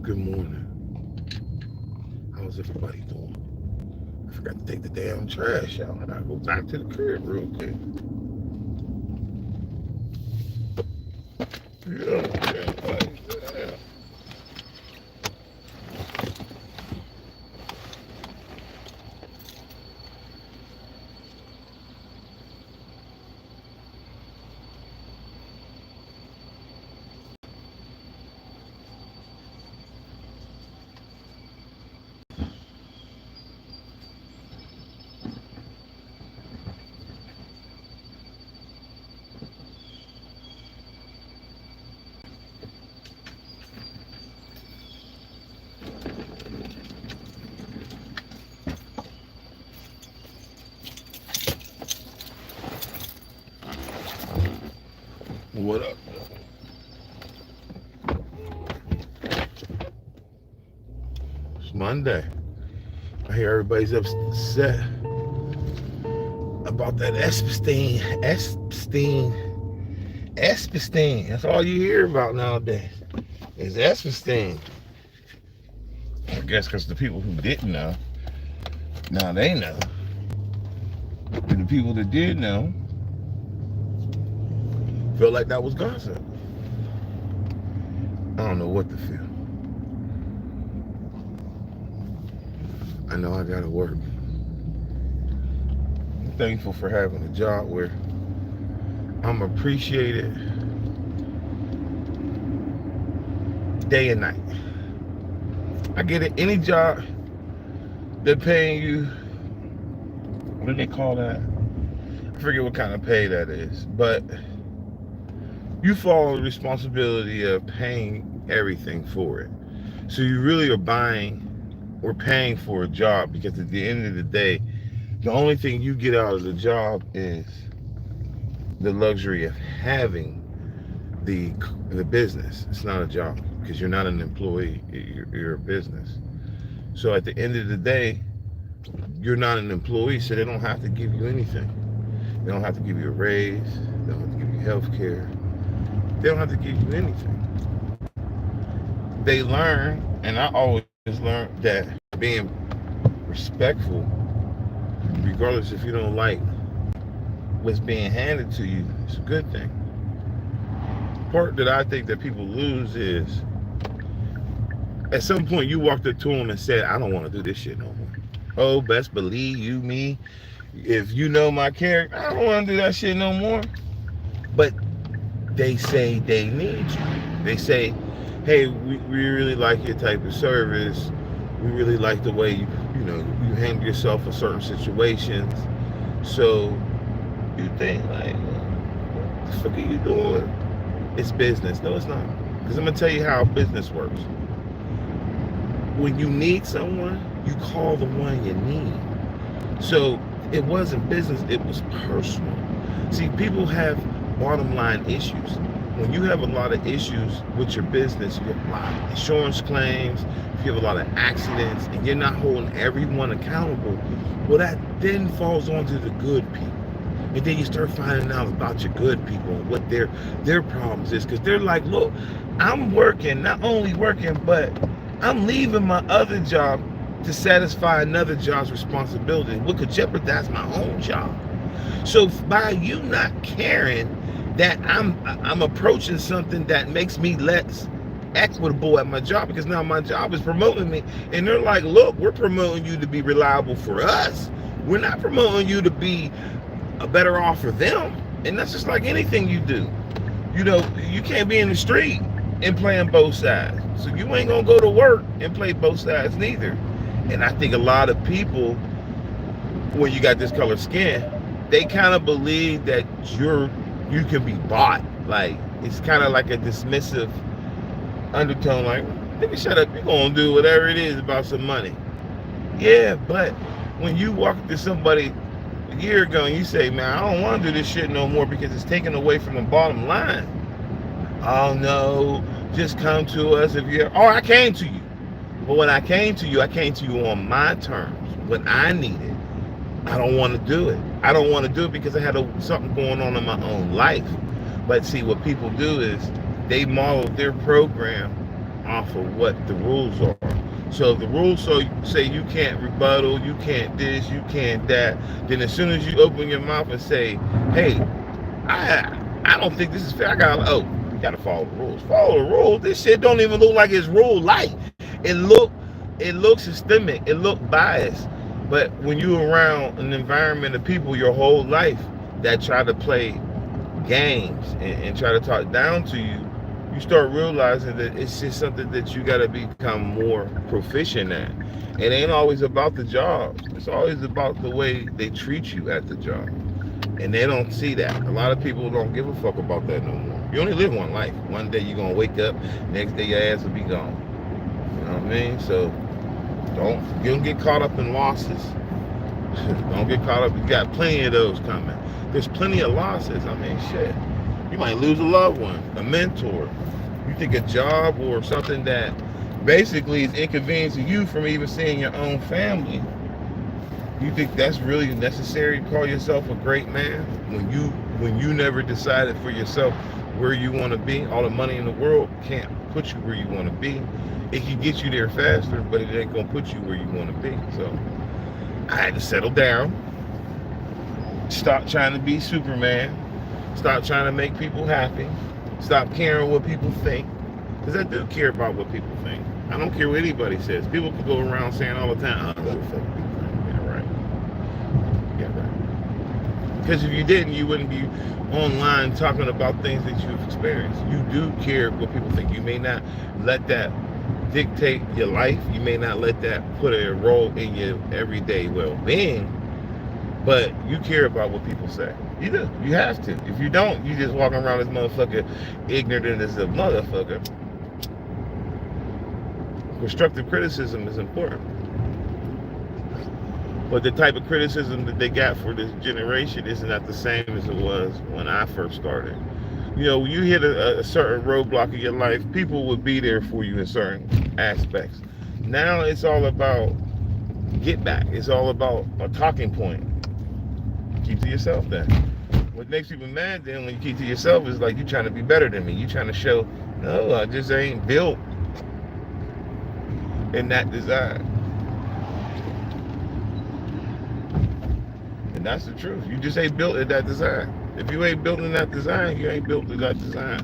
Good morning. How's everybody doing? I forgot to take the damn trash out. I gotta go back to the crib real quick. Yeah. What up? It's Monday. I hear everybody's upset about that Espistine. That's all you hear about nowadays is Espistine. I guess because the people who didn't know, now they know. And the people that did know felt like that was gossip. I don't know what to feel. I know I gotta work. I'm thankful for having a job where I'm appreciated day and night. I get it. Any job they're paying you, what do they call that? I forget what kind of pay that is, but you follow the responsibility of paying everything for it. So you really are buying or paying for a job, because at the end of the day, the only thing you get out of the job is the luxury of having the business. It's not a job because you're not an employee. You're a business. So at the end of the day, you're not an employee, so they don't have to give you anything. They don't have to give you a raise. They don't have to give you health care. They don't have to give you anything. They learn, and I always learned that being respectful, regardless if you don't like what's being handed to you, is a good thing. The part that I think that people lose is, at some point you walked up to them and said, I don't want to do this shit no more. Oh, best believe you me. If you know my character, I don't want to do that shit no more. But they say they need you. They say, hey, we really like your type of service. We really like the way you handle yourself in certain situations. So you think like, what the fuck are you doing? It's business. No, it's not. Because I'm gonna tell you how business works. When you need someone, you call the one you need. So it wasn't business, it was personal. See, people have bottom line issues. When you have a lot of issues with your business, you have a lot of insurance claims, if you have a lot of accidents, and you're not holding everyone accountable, well, that then falls onto the good people. And then you start finding out about your good people and what their problems is. Because they're like, look, I'm working, not only working, but I'm leaving my other job to satisfy another job's responsibility. What could jeopardize my own job? So by you not caring that I'm approaching something that makes me less equitable at my job, because now my job is promoting me, and they're like, look, we're promoting you to be reliable for us. We're not promoting you to be a better off for them. And that's just like anything you do. You can't be in the street and playing both sides. So you ain't gonna go to work and play both sides neither. And I think a lot of people, when you got this color skin, they kind of believe that you can be bought. Like, it's kind of like a dismissive undertone, like, nigga, shut up, you gonna do whatever it is about some money. Yeah, but when you walk to somebody a year ago and you say, man, I don't want to do this shit no more because it's taken away from the bottom line. Oh no, just come to us if you're, oh, I came to you. But when I came to you on my terms, when I needed. I don't want to do it. I don't want to do it because I had something going on in my own life. But see, what people do is they model their program off of what the rules are. So if the rules say you can't rebuttal, you can't this, you can't that, then as soon as you open your mouth and say, hey, I don't think this is fair. You gotta follow the rules. Follow the rules. This shit don't even look like it's rule light. It look it looks systemic. It look biased. But when you around an environment of people your whole life that try to play games and try to talk down to you, you start realizing that it's just something that you got to become more proficient at. It ain't always about the job. It's always about the way they treat you at the job. And they don't see that. A lot of people don't give a fuck about that no more. You only live one life. One day you're going to wake up, next day your ass will be gone. You know what I mean? So you don't get caught up in losses. Don't get caught up. You got plenty of those coming. There's plenty of losses. I mean, shit. You might lose a loved one, a mentor. You think a job or something that basically is inconveniencing you from even seeing your own family. You think that's really necessary to call yourself a great man when you never decided for yourself where you want to be? All the money in the world can't put you where you want to be. It can get you there faster, but it ain't gonna put you where you want to be. So I had to settle down, stop trying to be Superman, stop trying to make people happy, stop caring what people think, because I do care about what people think. I don't care what anybody says. People can go around saying all the time, "Oh, what the fuck people think." Yeah, right. Yeah, right. Because if you didn't, you wouldn't be online talking about things that you've experienced. You do care what people think. You may not let that dictate your life. You may not let that put a role in your everyday well-being, but you care about what people say. You do. You have to. If you don't, you just walking around this motherfucker ignorant as a motherfucker. Constructive criticism is important. But the type of criticism that they got for this generation is not the same as it was when I first started. You know, when you hit a certain roadblock in your life, people would be there for you in certain aspects. Now it's all about get back. It's all about a talking point. Keep to yourself then. What makes people mad then when you keep to yourself is like you trying to be better than me. You trying to show, no, I just ain't built in that design. And that's the truth. You just ain't built in that design. If you ain't built in that design, you ain't built in that design.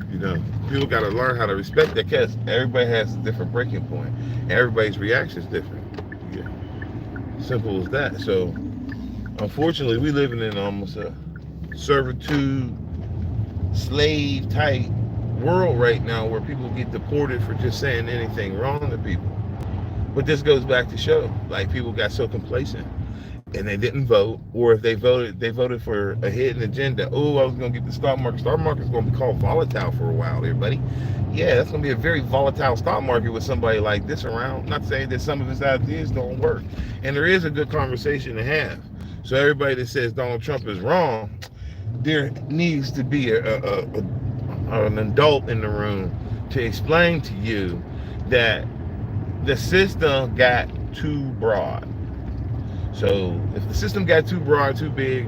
You know, people got to learn how to respect that because everybody has a different breaking point. Everybody's reaction is different. Yeah. Simple as that. So, unfortunately, we living in almost a servitude, slave type world right now where people get deported for just saying anything wrong to people. But this goes back to show, like people got so complacent and they didn't vote, or if they voted for a hidden agenda. Oh, I was gonna get the stock market. Stock market's gonna be called volatile for a while, everybody. Yeah, that's gonna be a very volatile stock market with somebody like this around. Not saying that some of his ideas don't work, and there is a good conversation to have. So everybody that says Donald Trump is wrong, there needs to be an adult in the room to explain to you that the system got too broad. So if the system got too broad, too big,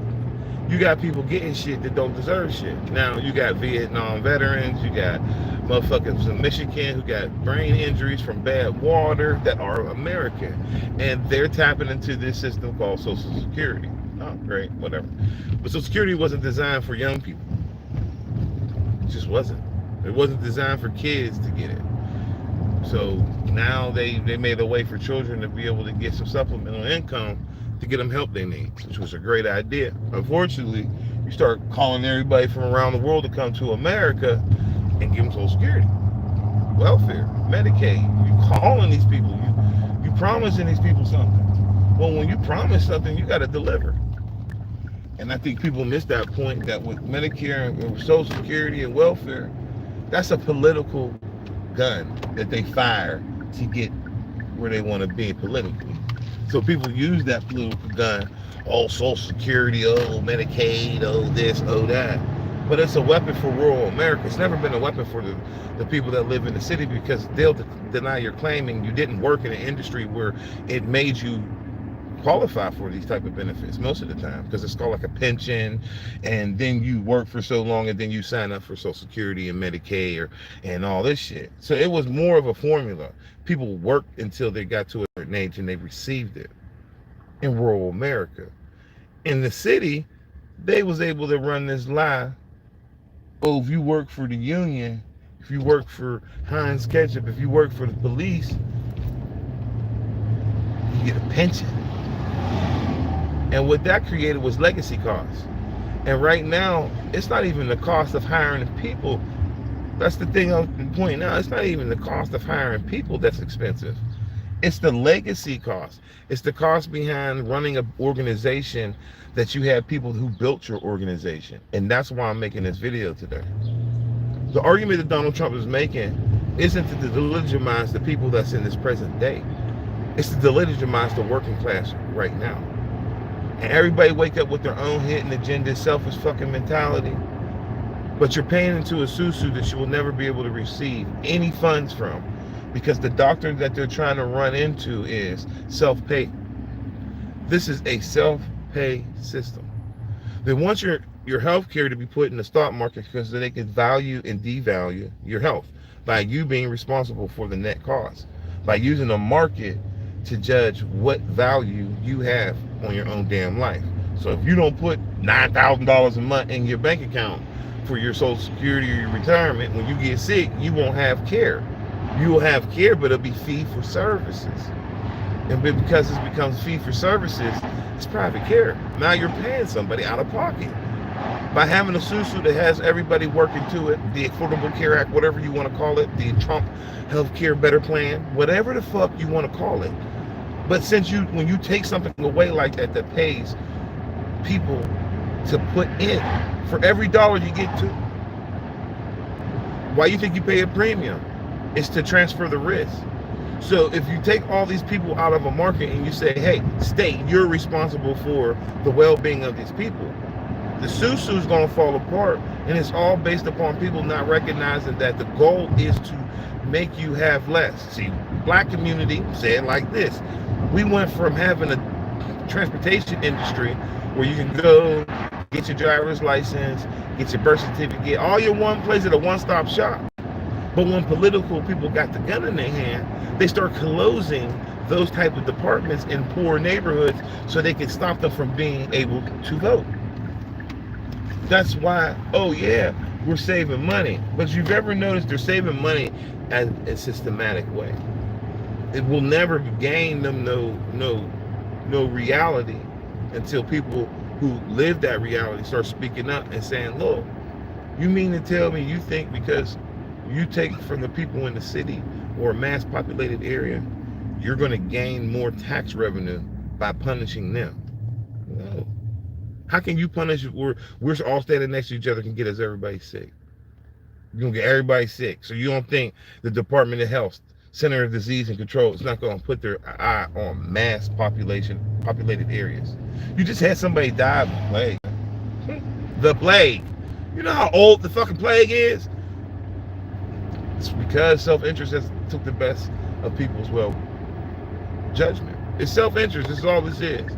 you got people getting shit that don't deserve shit. Now you got Vietnam veterans, you got motherfuckers from Michigan who got brain injuries from bad water that are American, and they're tapping into this system called Social Security. Oh, great, whatever. But Social Security wasn't designed for young people. It just wasn't. It wasn't designed for kids to get it. So now they made a way for children to be able to get some supplemental income to get them help they need, which was a great idea. Unfortunately, you start calling everybody from around the world to come to America and give them Social Security, welfare, Medicaid. You calling these people, you promising these people something. Well, when you promise something, you got to deliver. And I think people miss that point that with Medicare and Social Security and welfare, that's a political gun that they fire to get where they want to be politically. So people use that political gun, oh, Social Security, oh, Medicaid, oh, this, oh, that. But it's a weapon for rural America. It's never been a weapon for the people that live in the city because they'll deny your claiming you didn't work in an industry where it made you qualify for these type of benefits most of the time, because it's called like a pension, and then you work for so long and then you sign up for Social Security and Medicaid and all this shit. So it was more of a formula. People worked until they got to a certain age and they received it. In rural America, in the city, they was able to run this lie. Oh, if you work for the union, if you work for Heinz Ketchup, if you work for the police, you get a pension. And what that created was legacy costs. And right now, it's not even the cost of hiring people. That's the thing I'm pointing out. It's not even the cost of hiring people that's expensive. It's the legacy cost. It's the cost behind running an organization that you have people who built your organization. And that's why I'm making this video today. The argument that Donald Trump is making isn't to delegitimize the people that's in this present day. It's to delegitimize the working class right now. And everybody wake up with their own hidden agenda, selfish fucking mentality. But you're paying into a susu that you will never be able to receive any funds from, because the doctrine that they're trying to run into is self-pay. This is a self-pay system. They want your health care to be put in the stock market because they can value and devalue your health by you being responsible for the net cost, by using a market to judge what value you have on your own damn life. So if you don't put $9,000 a month in your bank account for your Social Security or your retirement, when you get sick, you won't have care. You will have care, but it'll be fee for services. And because it becomes fee for services, it's private care. Now you're paying somebody out of pocket. By having a SUSU that has everybody working to it, the Affordable Care Act, whatever you want to call it, the Trump Health Care Better Plan, whatever the fuck you want to call it. But when you take something away like that pays people to put in, for every dollar you get to, why you think you pay a premium? It's to transfer the risk. So if you take all these people out of a market and you say, hey, state, you're responsible for the well-being of these people, the SUSU is going to fall apart, and it's all based upon people not recognizing that the goal is to make you have less. See, black community, say it like this, we went from having a transportation industry where you can go get your driver's license, get your birth certificate, all your one place at a one-stop shop. But when political people got the gun in their hand, they start closing those type of departments in poor neighborhoods so they can stop them from being able to vote. That's why, oh yeah, we're saving money. But you've ever noticed they're saving money as a systematic way. It will never gain them no reality until people who live that reality start speaking up and saying, look, you mean to tell me you think because you take from the people in the city or a mass populated area, you're going to gain more tax revenue by punishing them? No. How can you punish? We're all standing next to each other can get us everybody sick. You're going to get everybody sick. So you don't think the Department of Health, Center of Disease and Control is not going to put their eye on mass populated areas? You just had somebody die of the plague. The plague. You know how old the fucking plague is? It's because self-interest has took the best of people's judgment. It's self-interest. It's all this is.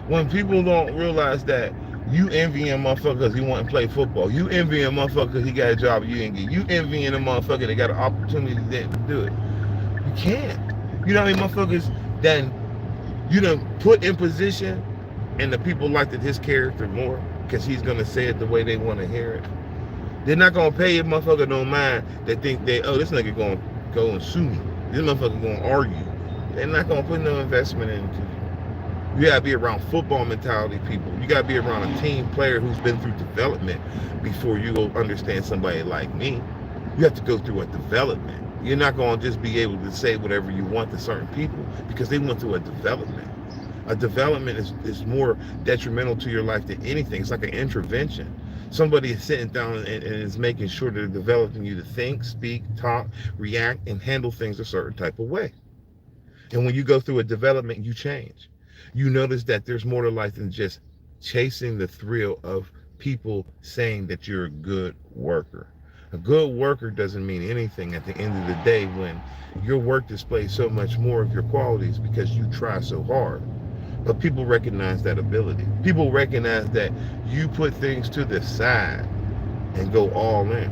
When people don't realize that you envying a motherfucker because he want to play football, you envying a motherfucker because he got a job you didn't get, you envying a motherfucker that got an opportunity to do it. You can't. You know how many motherfuckers then you done put in position and the people liked his character more because he's going to say it the way they want to hear it? They're not going to pay a motherfucker no mind that think this nigga going to go and sue me. This motherfucker going to argue. They're not going to put no investment into you. You got to be around football mentality people. You got to be around a team player who's been through development before you go understand somebody like me. You have to go through a development. You're not going to just be able to say whatever you want to certain people because they went through a development. A development is more detrimental to your life than anything. It's like an intervention. Somebody is sitting down and is making sure they're developing you to think, speak, talk, react, and handle things a certain type of way. And when you go through a development, you change. You notice that there's more to life than just chasing the thrill of people saying that you're a good worker. A good worker doesn't mean anything at the end of the day when your work displays so much more of your qualities because you try so hard. But people recognize that ability. People recognize that you put things to the side and go all in.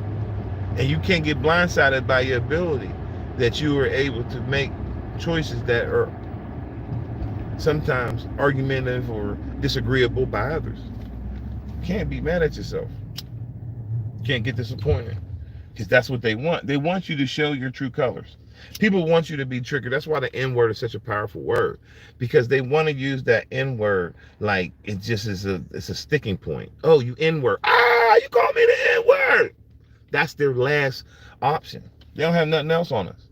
And you can't get blindsided by your ability that you are able to make choices that are sometimes argumentative or disagreeable by others. You can't be mad at yourself. You can't get disappointed because that's what they want. They want you to show your true colors. People want you to be triggered. That's why the N-word is such a powerful word, because they want to use that N-word like it just is it's a sticking point. Oh, you N-word. Ah, you call me the N-word. That's their last option. They don't have nothing else on us.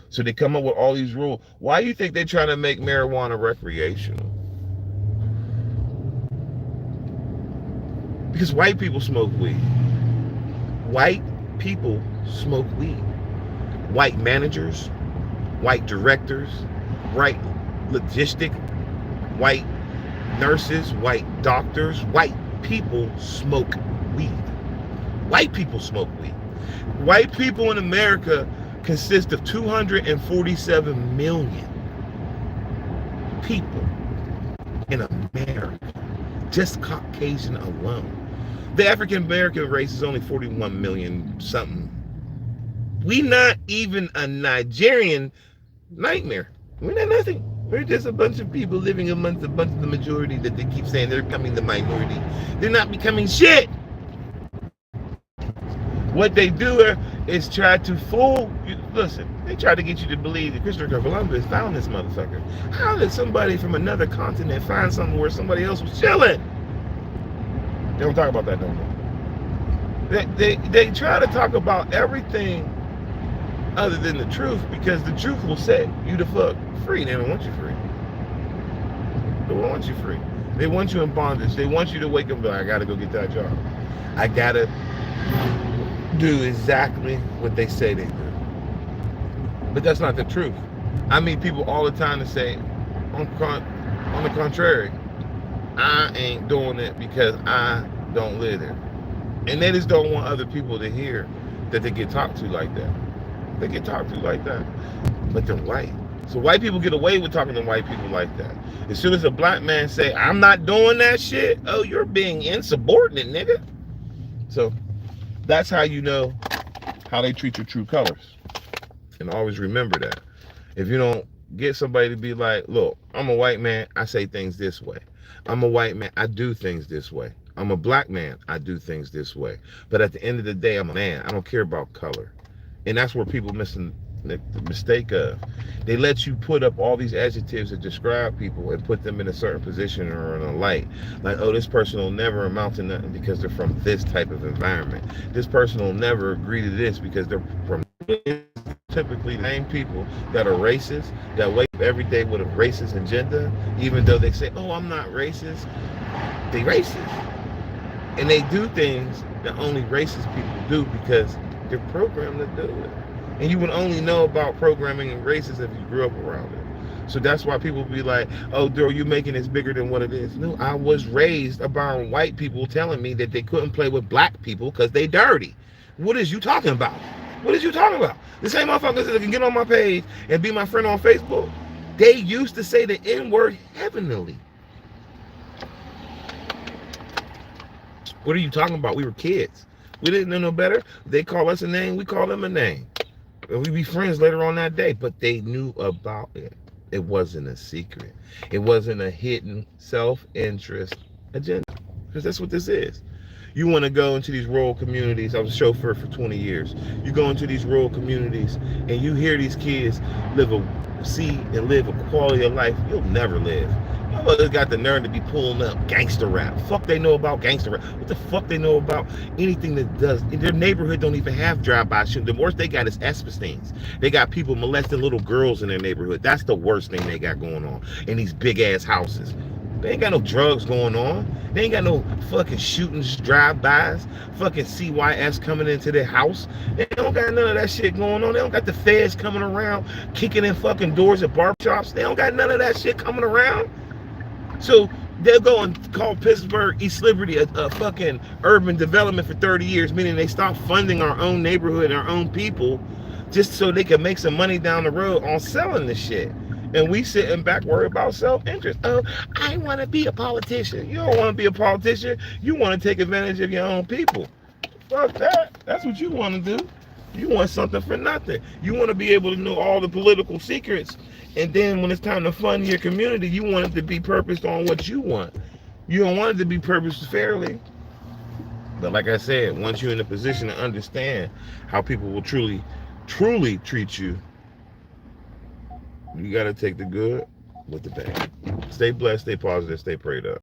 So they come up with all these rules. Why do you think they try to make marijuana recreational? Because white people smoke weed. White people smoke weed. White managers, white directors, white logistic, white nurses, white doctors, white people smoke weed. White people smoke weed. White people in America consist of 247 million people in America, just Caucasian alone. The African American race is only 41 million something. We not even a Nigerian nightmare. We're not nothing. We're just a bunch of people living amongst a bunch of the majority that they keep saying they're becoming the minority. They're not becoming shit. What they do is try to fool you. Listen, they try to get you to believe that Christopher Columbus found this motherfucker. How did somebody from another continent find something where somebody else was chilling? They don't talk about that no more. They try to talk about everything other than the truth, because the truth will set you the fuck free. They don't want you free. They don't want you free. They want you in bondage. They want you to wake up and be like, I gotta go get that job. I gotta do exactly what they say they do. But that's not the truth. I meet people all the time that say, on the contrary, I ain't doing it because I don't live there. And they just don't want other people to hear that they get talked to like that. They get talked to like that. But they're white. So white people get away with talking to white people like that. As soon as a black man say, I'm not doing that shit, oh, you're being insubordinate, nigga. So that's how you know how they treat your true colors. And always remember that. If you don't get somebody to be like, look, I'm a white man, I say things this way. I'm a white man, I do things this way. I'm a black man, I do things this way. But at the end of the day, I'm a man. I don't care about color. And that's where people missing the mistake of. They let you put up all these adjectives that describe people and put them in a certain position or in a light. Like, oh, this person will never amount to nothing because they're from this type of environment. This person will never agree to this because they're from typically the same people that are racist, that wake up every day with a racist agenda, even though they say, oh, I'm not racist. They racist. And they do things that only racist people do because they're programmed to do it. And you would only know about programming and racism if you grew up around it. So that's why people be like, oh, Daryl, you're making this bigger than what it is. No, I was raised around white people telling me that they couldn't play with black people because they dirty. What is you talking about? What is you talking about? The same motherfuckers that can get on my page and be my friend on Facebook, they used to say the N-word heavenly. What are you talking about? We were kids. We didn't know no better. They call us a name, we call them a name. And we be friends later on that day, but they knew about it. It wasn't a secret. It wasn't a hidden self-interest agenda. Because that's what this is. You want to go into these rural communities. I was a chauffeur for 20 years. You go into these rural communities and you hear these kids see and live a quality of life you'll never live. Motherfuckers got the nerve to be pulling up gangster rap. Fuck they know about gangster rap. What the fuck they know about anything that does? In their neighborhood don't even have drive-by shooting. The worst they got is Espastines. They got people molesting little girls in their neighborhood. That's the worst thing they got going on in these big-ass houses. They ain't got no drugs going on. They ain't got no fucking shootings, drive-bys, fucking CYS coming into their house. They don't got none of that shit going on. They don't got the feds coming around, kicking in fucking doors at barbershops. They don't got none of that shit coming around. So they'll go and call Pittsburgh, East Liberty a fucking urban development for 30 years, meaning they stop funding our own neighborhood and our own people just so they can make some money down the road on selling this shit. And we sitting back worried about self-interest. Oh, I want to be a politician. You don't want to be a politician. You want to take advantage of your own people. Fuck that. That's what you want to do. You want something for nothing. You want to be able to know all the political secrets. And then when it's time to fund your community, you want it to be purposed on what you want. You don't want it to be purposed fairly. But like I said, once you're in a position to understand how people will truly treat you, you got to take the good with the bad. Stay blessed, stay positive, stay prayed up.